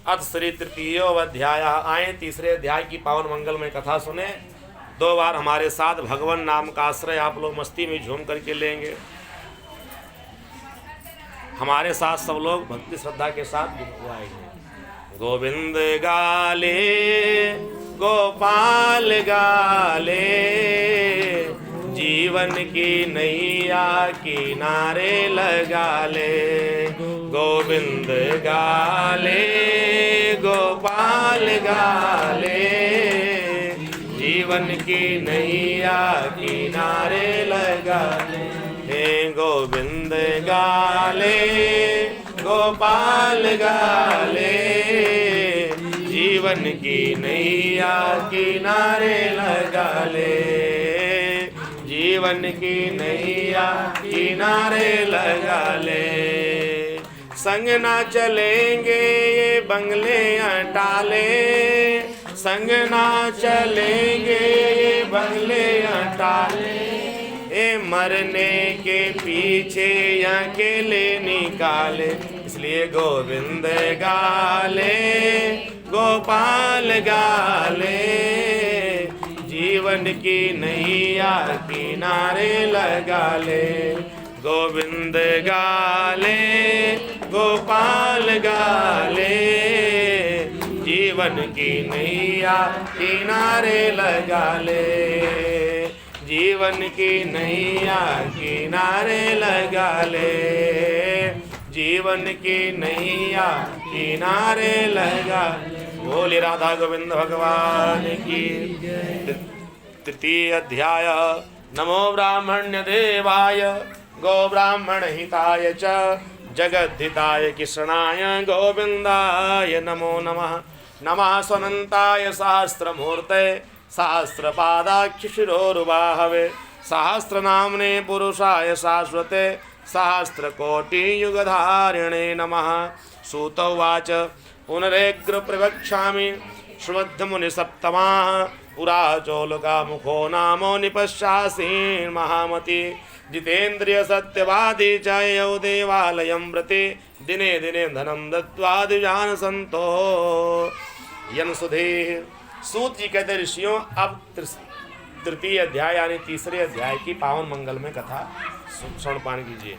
अथ श्री तृतीयो अध्याय। आए तीसरे अध्याय की पावन मंगल में कथा सुने। 2 बार हमारे साथ भगवान नाम का आश्रय आप लोग मस्ती में झूम करके लेंगे। हमारे साथ सब लोग भक्ति श्रद्धा के साथ गुनगुनाएंगे। गोविंद गाले गोपाल गाले, जीवन की नैया किनारे लगा ले। गोविंद गाले गोपाल गाले, जीवन की नैया किनारे लगा ले। हे गोविंद गाले गोपाल गाले, जीवन की नैया किनारे लगा ले। जीवन की नैया किनारे लगा ले। संग ना चलेंगे ये बंगले अटाले, संग ना चलेंगे ये बंगले अटाले। ए मरने के पीछे अकेले निकाले, इसलिए गोविंद गाले गोपाल गाले, जीवन की नैया किनारे लगा ले। गोविंद गाले गोपाल गाले, जीवन की नैया किनारे लगा ले। जीवन की नैया किनारे लगा ले। जीवन की नैया किनारे लगा। बोले राधा गोविंद भगवान की। तृतीय अध्याय। नमो ब्राह्मण्य देवाय गो ब्राह्मण हिताय च जगद्धिताय कृष्णाय गोविंदाय नमो नमः। नमः स्वनंताय सहस्रमूर्ते सहस्रपादाख्य शिरोरुबाहवे, सहस्रनाम्ने पुरुषाय शाश्वते सहस्रकोटियुगधारिणे नमः। सूत उवाच पुनरेग्र प्रवक्ष्यामि श्रुद्धमुनिसप्तमाः, पुरा चोलका मुखो नामो निपश्यासीन् महामति। जितेन्द्रिय सत्यवादी च यौ देवालयं प्रति, दिने दिने धनं दत्त्वा द्विजान् संतो यन्सुधेः। सूत जी कहते ऋषियों, अब तृतीय अध्याय यानी तीसरे अध्याय की पावन मंगल में कथा श्रवण पान कीजिए।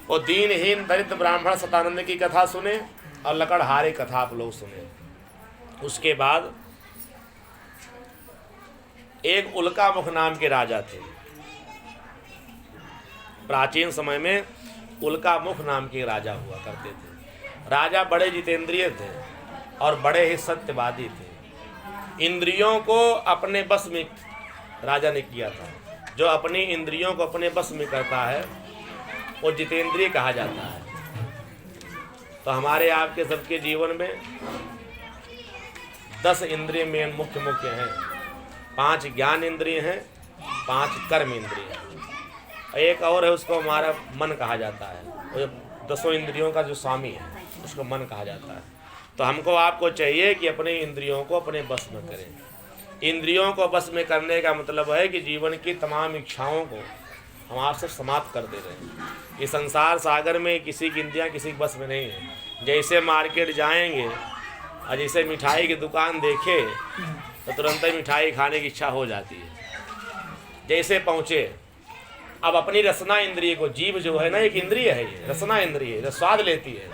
वो दीनहीन दरिद्र ब्राह्मण सतानंद की कथा सुने और लकड़हारे कथा आप लोग सुने। उसके बाद एक उल्कामुख नाम के राजा थे। प्राचीन समय में उल्कामुख नाम के राजा हुआ करते थे। राजा बड़े जितेंद्रिय थे और बड़े ही सत्यवादी थे। इंद्रियों को अपने बस में राजा ने किया था। जो अपनी इंद्रियों को अपने बस में करता है वो जितेंद्रिय कहा जाता है। तो हमारे आपके सबके जीवन में 10 इंद्रिय में मुख्य मुख्य हैं। 5 ज्ञान इंद्रिय हैं, 5 कर्म इंद्रिय हैं, एक और है उसको हमारा मन कहा जाता है। वो 10 इंद्रियों का जो स्वामी है उसको मन कहा जाता है। तो हमको आपको चाहिए कि अपने इंद्रियों को अपने बस में करें। इंद्रियों को बस में करने का मतलब है कि जीवन की तमाम इच्छाओं को हम आपसे समाप्त कर दे रहे हैं। ये संसार सागर में किसी की इंद्रियां किसी के बस में नहीं है। जैसे मार्केट जाएंगे और जैसे मिठाई की दुकान देखे तो तुरंत ही मिठाई खाने की इच्छा हो जाती है। जैसे पहुँचे, अब अपनी रसना इंद्रिय को, जीभ जो है ना एक इंद्रिय है, ये रसना इंद्रिय जो स्वाद लेती है,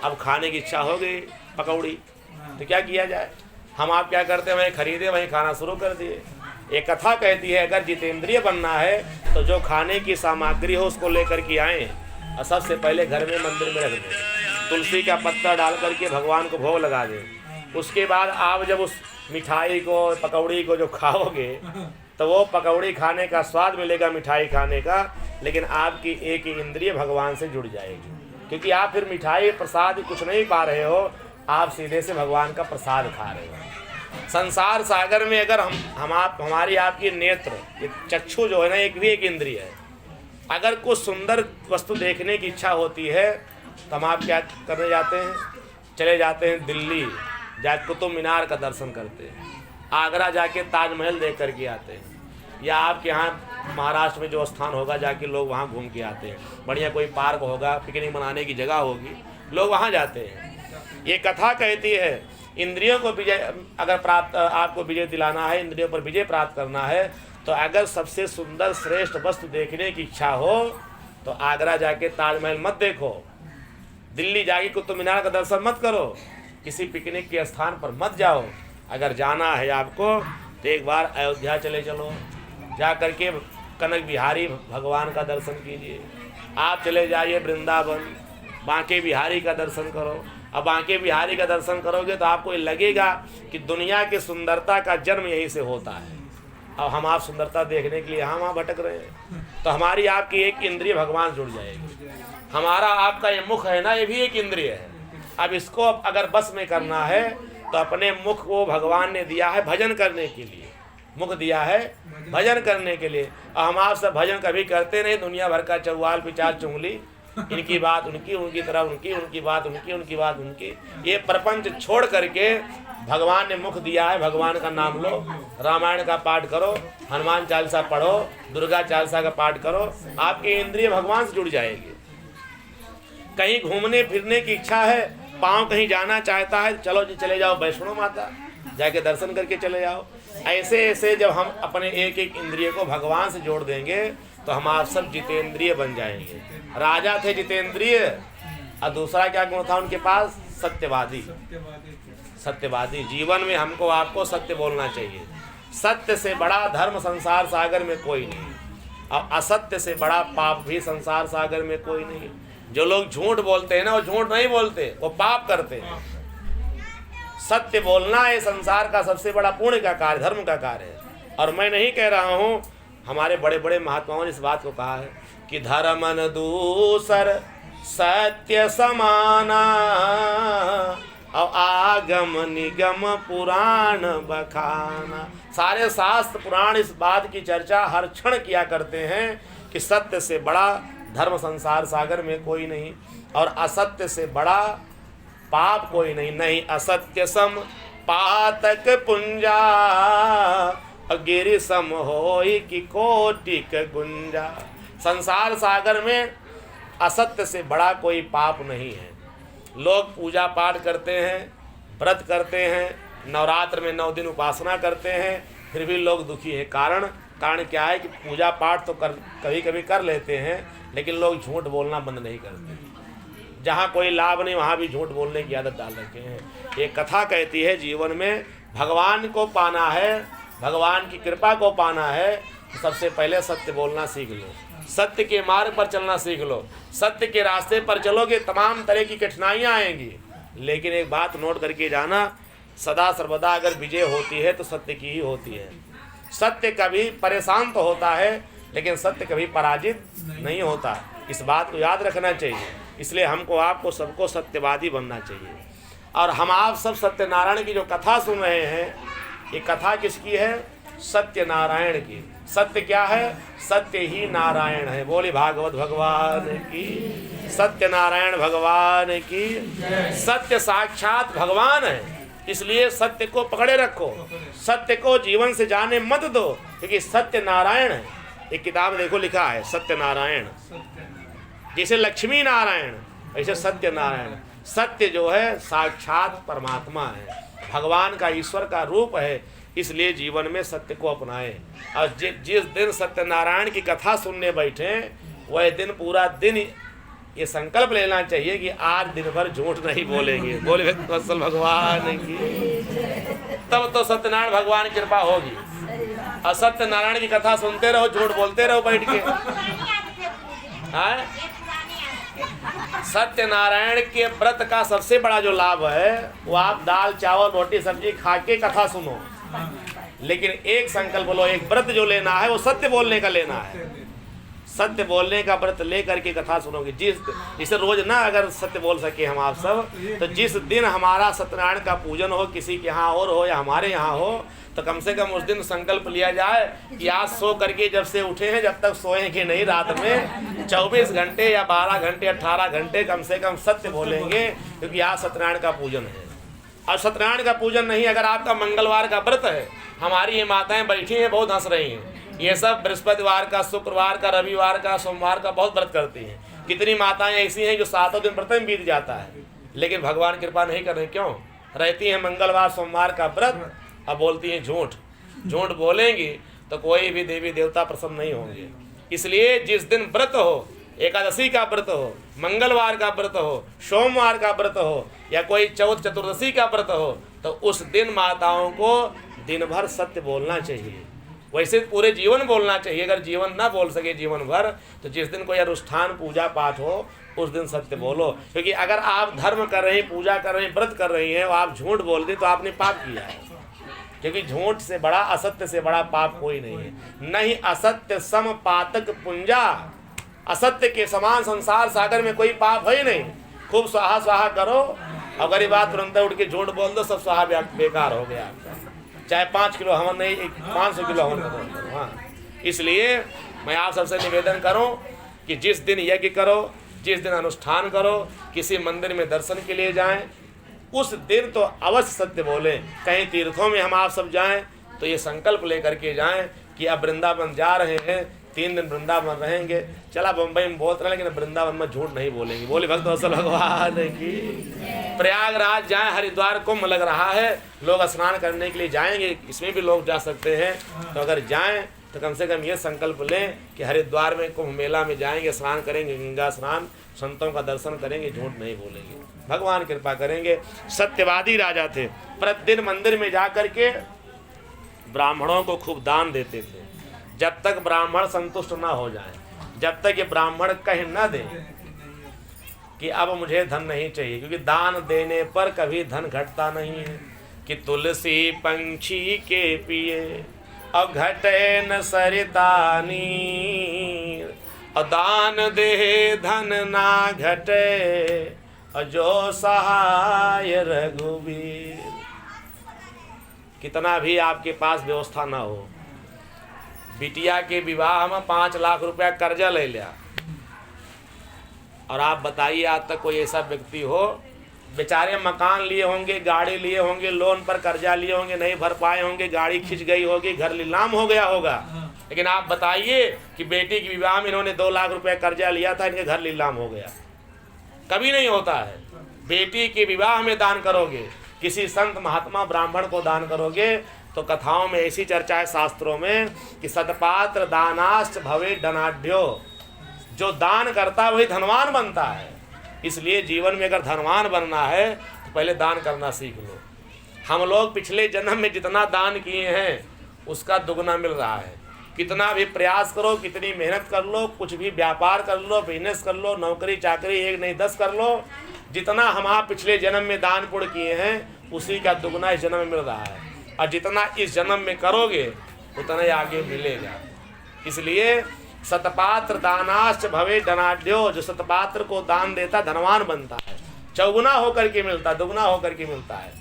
अब खाने की इच्छा हो गई पकौड़ी, तो क्या किया जाए? हम आप क्या करते हैं, वहीं खरीदे वहीं खाना शुरू कर दिए। एक कथा कहती है अगर जितेंद्रिय बनना है तो जो खाने की सामग्री हो उसको लेकर के आएँ और सबसे पहले घर में मंदिर में रख दें। तुलसी का पत्ता डाल करके भगवान को भोग लगा दें। उसके बाद आप जब उस मिठाई को पकौड़ी को जो खाओगे तो वो पकौड़ी खाने का स्वाद मिलेगा मिठाई खाने का, लेकिन आपकी एक इंद्रिय भगवान से जुड़ जाएगी। क्योंकि आप फिर मिठाई प्रसाद कुछ नहीं पा रहे हो, आप सीधे से भगवान का प्रसाद खा रहे हो। संसार सागर में अगर हमारी आपकी नेत्र, ये चक्षु जो है ना एक भी एक इंद्रिय है। अगर कुछ सुंदर वस्तु देखने की इच्छा होती है तो हम आप क्या करने जाते हैं? चले जाते हैं दिल्ली, जाके कुतुब मीनार का दर्शन करते हैं, आगरा जाके ताजमहल देख कर के आते हैं, या आपके यहाँ महाराष्ट्र में जो स्थान होगा जाके लोग वहाँ घूम के आते हैं। बढ़िया कोई पार्क होगा, पिकनिक मनाने की जगह होगी, लोग वहाँ जाते हैं। ये कथा कहती है इंद्रियों को विजय अगर प्राप्त आपको विजय दिलाना है, इंद्रियों पर विजय प्राप्त करना है, तो अगर सबसे सुंदर श्रेष्ठ वस्तु देखने की इच्छा हो तो आगरा जाके ताजमहल मत देखो, दिल्ली जाके कुतुब मीनार का दर्शन मत करो, किसी पिकनिक के स्थान पर मत जाओ। अगर जाना है आपको तो एक बार अयोध्या चले चलो, जा करके कनक बिहारी भगवान का दर्शन कीजिए। आप चले जाइए वृंदावन, बांके बिहारी का दर्शन करो। अब बांके बिहारी का दर्शन करोगे तो आपको ये लगेगा कि दुनिया की सुंदरता का जन्म यहीं से होता है। अब हम आप सुंदरता देखने के लिए यहाँ वहाँ भटक रहे हैं, तो हमारी आपकी एक इंद्रिय भगवान जुड़ जाएगी। हमारा आपका ये मुख है ना, ये भी एक इंद्रिय है। अब इसको अगर बस में करना है तो अपने मुख को भगवान ने दिया है भजन करने के लिए, मुख दिया है भजन करने के लिए। और हम आप सब भजन कभी करते नहीं, दुनिया भर का चौवाल विचार चुंगली, इनकी बात उनकी, उनकी तरह उनकी बात उनकी, उनकी बात उनकी। ये प्रपंच छोड़ करके भगवान ने मुख दिया है, भगवान का नाम लो, रामायण का पाठ करो, हनुमान चालीसा पढ़ो, दुर्गा चालीसा का पाठ करो, आपकी इंद्रिय भगवान से जुड़ जाएगी। कहीं घूमने फिरने की इच्छा है, पाँव कहीं जाना चाहता है, चलो जी चले जाओ वैष्णो माता, जाके दर्शन करके चले जाओ। ऐसे ऐसे जब हम अपने एक एक इंद्रिय को भगवान से जोड़ देंगे तो हम आप सब जितेंद्रिय बन जाएंगे। राजा थे जितेंद्रिय, और दूसरा क्या गुण था उनके पास? सत्यवादी। सत्यवादी। जीवन में हमको आपको सत्य बोलना चाहिए। सत्य से बड़ा धर्म संसार सागर में कोई नहीं, और असत्य से बड़ा पाप भी संसार सागर में कोई नहीं। जो लोग झूठ बोलते हैं ना, वो झूठ नहीं बोलते, वो पाप करते हैं। सत्य बोलना है संसार का सबसे बड़ा पुण्य का कार्य, धर्म का कार्य है। और मैं नहीं कह रहा हूँ, हमारे बड़े बड़े महात्माओं ने इस बात को कहा है कि धर्मन दूसर सत्य समाना, और आगम निगम पुराण बखाना। सारे शास्त्र पुराण इस बात की चर्चा हर क्षण किया करते हैं कि सत्य से बड़ा धर्म संसार सागर में कोई नहीं, और असत्य से बड़ा पाप कोई नहीं। नहीं असत्य सम पातक पुंजा, गिरि सम होई कि कोटिक गुंजा। संसार सागर में असत्य से बड़ा कोई पाप नहीं है। लोग पूजा पाठ करते हैं, व्रत करते हैं, नवरात्र में 9 दिन उपासना करते हैं, फिर भी लोग दुखी हैं। कारण क्या है कि पूजा पाठ तो कभी कभी कर लेते हैं, लेकिन लोग झूठ बोलना बंद नहीं करते। जहाँ कोई लाभ नहीं वहाँ भी झूठ बोलने की आदत डाल रखे हैं। एक कथा कहती है जीवन में भगवान को पाना है, भगवान की कृपा को पाना है, तो सबसे पहले सत्य बोलना सीख लो, सत्य के मार्ग पर चलना सीख लो। सत्य के रास्ते पर चलोगे तमाम तरह की कठिनाइयाँ आएंगी, लेकिन एक बात नोट करके जाना, सदा सर्वदा अगर विजय होती है तो सत्य की ही होती है। सत्य कभी परेशान तो होता है, लेकिन सत्य कभी पराजित नहीं होता। इस बात को याद रखना चाहिए। इसलिए हमको आपको सबको सत्यवादी बनना चाहिए। और हम आप सब सत्यनारायण की जो कथा सुन रहे हैं, ये कथा किसकी है? सत्यनारायण की। सत्य क्या है? सत्य ही नारायण है। बोले भागवत भगवान की, सत्यनारायण भगवान की। सत्य साक्षात भगवान है, इसलिए सत्य को पकड़े रखो, सत्य को जीवन से जाने मत दो, क्योंकि सत्य नारायण है। एक किताब देखो लिखा है सत्यनारायण, जैसे लक्ष्मी नारायण ऐसे सत्य नारायण। सत्य जो है साक्षात परमात्मा है, भगवान का, ईश्वर का रूप है। इसलिए जीवन में सत्य को अपनाएं। और जिस दिन सत्यनारायण की कथा सुनने बैठे वह दिन पूरा दिन ये संकल्प लेना चाहिए कि आज दिन भर झूठ नहीं बोलेंगे। बोले वत्सल भगवान की, तब तो सत्यनारायण भगवान की कृपा होगी। और सत्यनारायण की कथा सुनते रहो, झूठ बोलते रहो बैठ के। सत्यनारायण के व्रत का सबसे बड़ा जो लाभ है वो आप दाल चावल रोटी सब्जी खा के कथा सुनो, लेकिन एक संकल्प लो, एक व्रत जो लेना है वो सत्य बोलने का लेना है। सत्य बोलने का व्रत ले करके कथा सुनोगे। जिसे रोज ना अगर सत्य बोल सके हम आप सब, तो जिस दिन हमारा सत्यनारायण का पूजन हो, किसी के यहाँ और हो या हमारे यहाँ हो, तो कम से कम उस दिन संकल्प लिया जाए कि आज सो करके जब से उठे हैं, जब तक सोएंगे नहीं रात में, 24 घंटे या 12 घंटे 18 घंटे कम से कम सत्य बोलेंगे, क्योंकि आज सत्यनारायण का पूजन है। और सत्यनारायण का पूजन नहीं, अगर आपका मंगलवार का व्रत है, हमारी ये माताएं बैठी हैं बहुत हंस रही हैं, ये सब बृहस्पतिवार का, शुक्रवार का, रविवार का, सोमवार का बहुत व्रत करती हैं। कितनी माताएं ऐसी हैं जो 7 दिन व्रत में बीत जाता है, लेकिन भगवान कृपा नहीं कर रहे। क्यों? रहती है मंगलवार सोमवार का व्रत, अब बोलती हैं झूठ। झूठ बोलेंगी तो कोई भी देवी देवता प्रसन्न नहीं होंगे। इसलिए जिस दिन व्रत हो, एकादशी का व्रत हो, मंगलवार का व्रत हो, सोमवार का व्रत हो या कोई चौथ चतुर्दशी का व्रत हो, तो उस दिन माताओं को दिन भर सत्य बोलना चाहिए। वैसे पूरे जीवन बोलना चाहिए। अगर जीवन ना बोल सके जीवन भर, तो जिस दिन कोई अनुष्ठान पूजा पाठ हो उस दिन सत्य बोलो। क्योंकि अगर आप धर्म कर रही, पूजा कर रही, व्रत कर रही हैं और आप झूठ बोल दी तो आपने पाप किया है। क्योंकि झूठ से बड़ा, असत्य से बड़ा पाप कोई नहीं है। नहीं असत्य सम पातक पुंजा, असत्य के समान संसार सागर में कोई पाप है ही नहीं। खूब स्वाहा स्वाहा करो, अगर ये बात तुरंत उठ के झूठ बोल दो, सब स्वाहा बेकार हो गया आपका। चाहे 5 किलो हवन नहीं, 500 किलो हवन करो। हाँ, इसलिए मैं आप सबसे निवेदन करूं कि जिस दिन यज्ञ करो, जिस दिन अनुष्ठान करो, किसी मंदिर में दर्शन के लिए जाएं, उस दिन तो अवश्य सत्य बोलें। कहीं तीर्थों में हम आप सब जाएं तो ये संकल्प लेकर के जाएं कि अब वृंदावन जा रहे हैं, 3 दिन वृंदावन रहेंगे। चला बम्बई में बोलते रहे, लेकिन वृंदावन में झूठ नहीं बोलेंगे। बोले भक्त वत्सल भगवान की। प्रयागराज जाएं, हरिद्वार कुंभ लग रहा है, लोग स्नान करने के लिए जाएंगे, इसमें भी लोग जा सकते हैं। तो अगर जाएं तो कम से कम ये संकल्प लें कि हरिद्वार में कुंभ मेला में जाएंगे, स्नान करेंगे, गंगा स्नान, संतों का दर्शन करेंगे, झूठ नहीं बोलेंगे। भगवान कृपा करेंगे। सत्यवादी राजा थे, प्रतिदिन मंदिर में जा करके ब्राह्मणों को खूब दान देते थे, जब तक ब्राह्मण संतुष्ट ना हो जाएं, जब तक ये ब्राह्मण कह न दें कि अब मुझे धन नहीं चाहिए। क्योंकि दान देने पर कभी धन घटता नहीं है। कि तुलसी पंछी के पिए और घटे न सरिता नीर, और दान दे धन ना घटे, और जो सहाय रघुवीर। कितना भी आपके पास व्यवस्था ना हो, बिटिया के विवाह में 5 लाख रुपया कर्जा ले लिया, और आप बताइए आज तक कोई ऐसा व्यक्ति हो, बेचारे मकान लिए होंगे, गाड़ी लिए होंगे, लोन पर कर्जा लिए होंगे, नहीं भर पाए होंगे, गाड़ी खिंच गई होगी, घर नीलाम हो गया होगा, लेकिन आप बताइए कि बेटी के विवाह में इन्होंने 2 लाख रुपया कर्जा लिया था, इनके घर नीलाम हो गया। कभी नहीं होता है। बेटी के विवाह में दान करोगे, किसी संत महात्मा ब्राह्मण को दान करोगे, तो कथाओं में ऐसी चर्चा है शास्त्रों में कि सतपात्र दानाश्च भवे धनाढ्यो। जो दान करता है वही धनवान बनता है। इसलिए जीवन में अगर धनवान बनना है तो पहले दान करना सीख लो। हम लोग पिछले जन्म में जितना दान किए हैं उसका दुगना मिल रहा है। कितना भी प्रयास करो, कितनी मेहनत कर लो, कुछ भी व्यापार कर लो, बिजनेस कर लो, नौकरी चाकरी 1 नहीं 10 कर लो, जितना हम आप पिछले जन्म में दान पुण्य किए हैं उसी का दुगना इस जन्म में मिल रहा है। और जितना इस जन्म में करोगे उतना ही आगे मिलेगा। इसलिए सतपात्र दानाश्च भवे धनाढ्यो। जो सतपात्र को दान देता धनवान बनता है, चौगुना होकर के मिलता, दुगना होकर के मिलता है।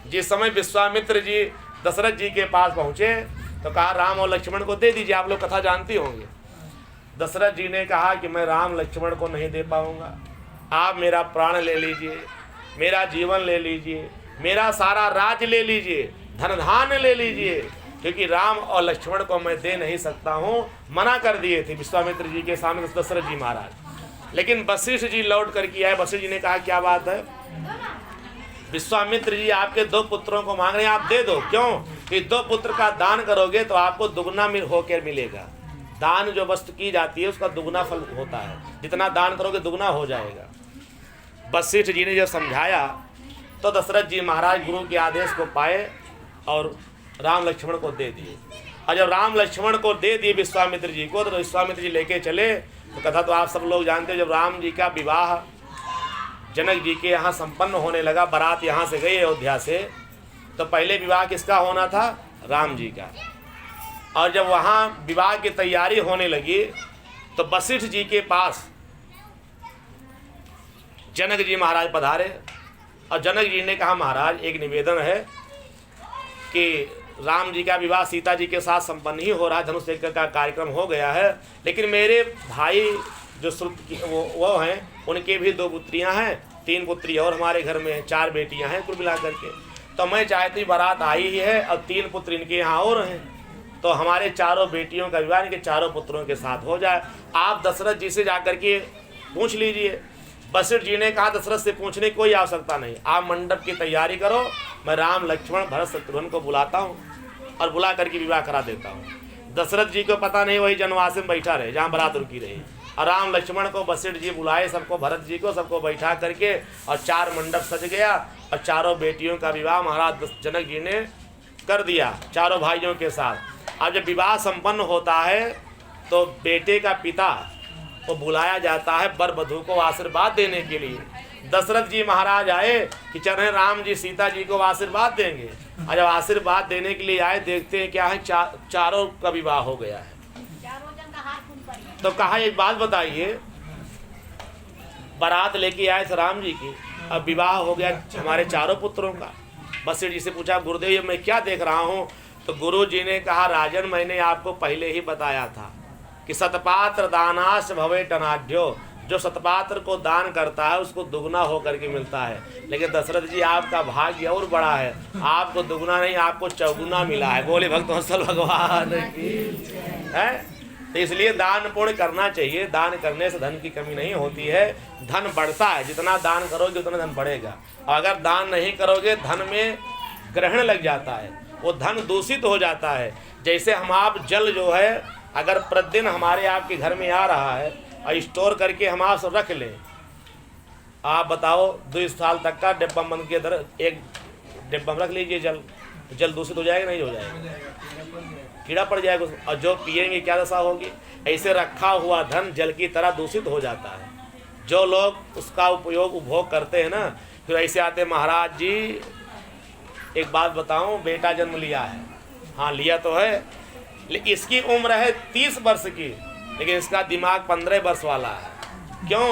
जिस समय विश्वामित्र जी दशरथ जी के पास पहुँचे तो कहा राम और लक्ष्मण को दे दीजिए। आप लोग कथा जानती होंगे। दशरथ जी ने कहा कि मैं राम लक्ष्मण को नहीं दे पाऊंगा, आप मेरा प्राण ले लीजिए, मेरा जीवन ले लीजिए, मेरा सारा राज ले लीजिए, धन धान्य ले लीजिए, क्योंकि राम और लक्ष्मण को मैं दे नहीं सकता हूँ। मना कर दिए थे विश्वामित्र जी के सामने दशरथ जी महाराज। लेकिन वशिष्ठ जी लौट कर के आए। वशिष्ठ जी ने कहा क्या बात है, विश्वामित्र जी आपके 2 पुत्रों को मांग रहे हैं, आप दे दो। क्यों? कि 2 पुत्र का दान करोगे तो आपको दुगना होकर मिलेगा। दान जो वस्तु की जाती है उसका दुगना फल होता है, जितना दान करोगे दुगना हो जाएगा। वशिष्ठ जी ने जब समझाया तो दशरथ जी महाराज गुरु के आदेश को पाए और राम लक्ष्मण को दे दिए। और जब राम लक्ष्मण को दे दिए विश्वामित्र जी को, तो विश्वामित्र जी लेके चले। तो कथा तो आप सब लोग जानते हो, जब राम जी का विवाह जनक जी के यहाँ संपन्न होने लगा, बारात यहाँ से गई अयोध्या से, तो पहले विवाह किसका होना था? राम जी का। और जब वहाँ विवाह की तैयारी होने लगी तो वशिष्ठ जी के पास जनक जी महाराज पधारे। और जनक जी ने कहा महाराज एक निवेदन है कि राम जी का विवाह सीता जी के साथ संपन्न ही हो रहा है, धनुष यज्ञ का कार्यक्रम हो गया है, लेकिन मेरे भाई जो वो हैं उनके भी 2 पुत्रियां हैं, 3 पुत्री और हमारे घर में हैं, 4 बेटियां हैं कुल मिलाकर के। तो मैं चाहती बारात आई ही है और 3 पुत्र इनके यहाँ और हैं, तो हमारे 4 बेटियों का विवाह इनके 4 पुत्रों के साथ हो जाए। आप दशरथ जी से जाकर के पूछ लीजिए। वशिष्ठ जी ने कहा दशरथ से पूछने की कोई आवश्यकता नहीं, आप मंडप की तैयारी करो, मैं राम लक्ष्मण भरत शत्रुघ्न को बुलाता हूँ और बुला करके विवाह करा देता हूँ। दशरथ जी को पता नहीं, वही जनवास में बैठा रहे जहाँ बारात रुकी रही। और राम लक्ष्मण को वशिष्ठ जी बुलाए, सबको, भरत जी को सबको बैठा करके, और 4 मंडप सज गया और चारों बेटियों का विवाह महाराज जनक जी ने कर दिया चारों भाइयों के साथ। अब जब विवाह संपन्न होता है तो बेटे का पिता को बुलाया जाता है वर वधू को आशीर्वाद देने के लिए। दशरथ जी महाराज आए कि चल रहे राम जी सीता जी को आशीर्वाद देंगे, और जब आशीर्वाद देने के लिए आए देखते हैं क्या है, चारों का विवाह हो गया है। तो कहा एक बात बताइए, बारात लेके आए थे राम जी की, अब विवाह हो गया हमारे चारों पुत्रों का। वशिष्ठ जी से पूछा गुरुदेव ये मैं क्या देख रहा हूँ? तो गुरु जी ने कहा राजन मैंने आपको पहले ही बताया था कि सतपात्र दानाश भवे टनाढ्यो, जो सतपात्र को दान करता है उसको दुगना होकर के मिलता है। लेकिन दशरथ जी आपका भाग्य और बड़ा है, आपको दुगना नहीं आपको चौगुना मिला है। बोले भक्तवत्सल भगवान की है। तो इसलिए दान पुण्य करना चाहिए, दान करने से धन की कमी नहीं होती है, धन बढ़ता है। जितना दान करोगे उतना धन बढ़ेगा, और अगर दान नहीं करोगे धन में ग्रहण लग जाता है, वो धन दूषित हो जाता है। जैसे हम आप जल जो है अगर प्रतिदिन हमारे आपके घर में आ रहा है और स्टोर करके हम आप सब रख लें, आप बताओ 2 साल तक का डिब्बा बंद के अंदर एक डिब्बा में रख लीजिए जल, तो जल दूषित हो जाएगा नहीं हो जाएगा, कीड़ा पड़ जाएगा और जो पिएंगे क्या दशा होगी। ऐसे रखा हुआ धन जल की तरह दूषित हो जाता है। जो लोग उसका उपभोग करते हैं ना, फिर ऐसे आते महाराज जी एक बात बताऊं, बेटा जन्म लिया है, हाँ लिया तो है, लेकिन इसकी उम्र है 30 वर्ष की, लेकिन इसका दिमाग 15 वर्ष वाला है। क्यों?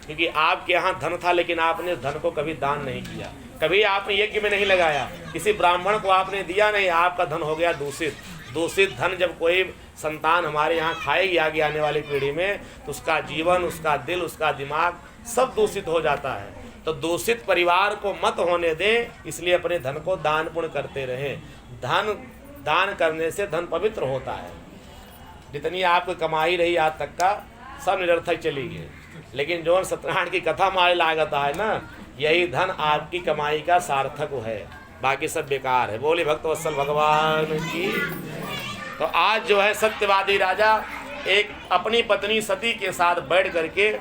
क्योंकि आपके यहाँ धन था लेकिन आपने धन को कभी दान नहीं किया, कभी आपने यज्ञ में नहीं लगाया, किसी ब्राह्मण को आपने दिया नहीं, आपका धन हो गया दूषित। दूषित धन जब कोई संतान हमारे यहाँ खाएगी आगे आने वाली पीढ़ी में, तो उसका जीवन, उसका दिल, उसका दिमाग सब दूषित हो जाता है। तो दूषित परिवार को मत होने दें, इसलिए अपने धन को दान पुण्य करते रहें। धन दान करने से धन पवित्र होता है। जितनी आपको कमाई रही आज तक का सब निरर्थक चली गई, लेकिन जो सत्यनारायण की कथा हमारे लागत है ना, यही धन आपकी कमाई का सार्थक है, बाकी सब बेकार है। बोले भक्तवत्सल भगवान की। तो आज जो है सत्यवादी राजा एक अपनी पत्नी सती के साथ बैठ करके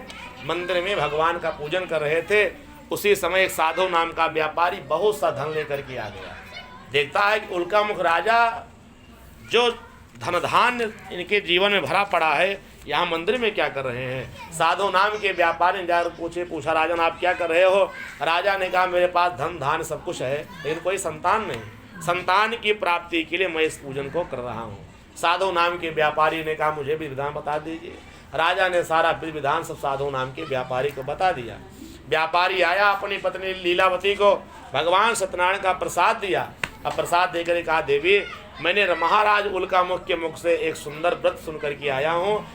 मंदिर में भगवान का पूजन कर रहे थे। उसी समय एक साधु नाम का व्यापारी बहुत सा धन लेकर के आ गया। देखता है कि उल्कामुख राजा जो धन धान्य इनके जीवन में भरा पड़ा है, यहाँ मंदिर में क्या कर रहे हैं। साधु नाम के व्यापारी ने जाकर पूछा राजन आप क्या कर रहे हो। राजा ने कहा मेरे पास धन धान्य सब कुछ है, लेकिन कोई संतान नहीं, संतान की प्राप्ति के लिए मैं इस पूजन को कर रहा हूँ। साधु नाम के व्यापारी ने कहा मुझे भी विधान बता दीजिए। राजा ने सारा विधान सब साधु नाम के व्यापारी को बता दिया। व्यापारी आया, अपनी पत्नी लीलावती को भगवान सत्यनारायण का प्रसाद दिया। अब प्रसाद देकर कहा देवी मैंने महाराज उल्कामुख के मुख से एक सुंदर व्रत सुन करके आया हूँ,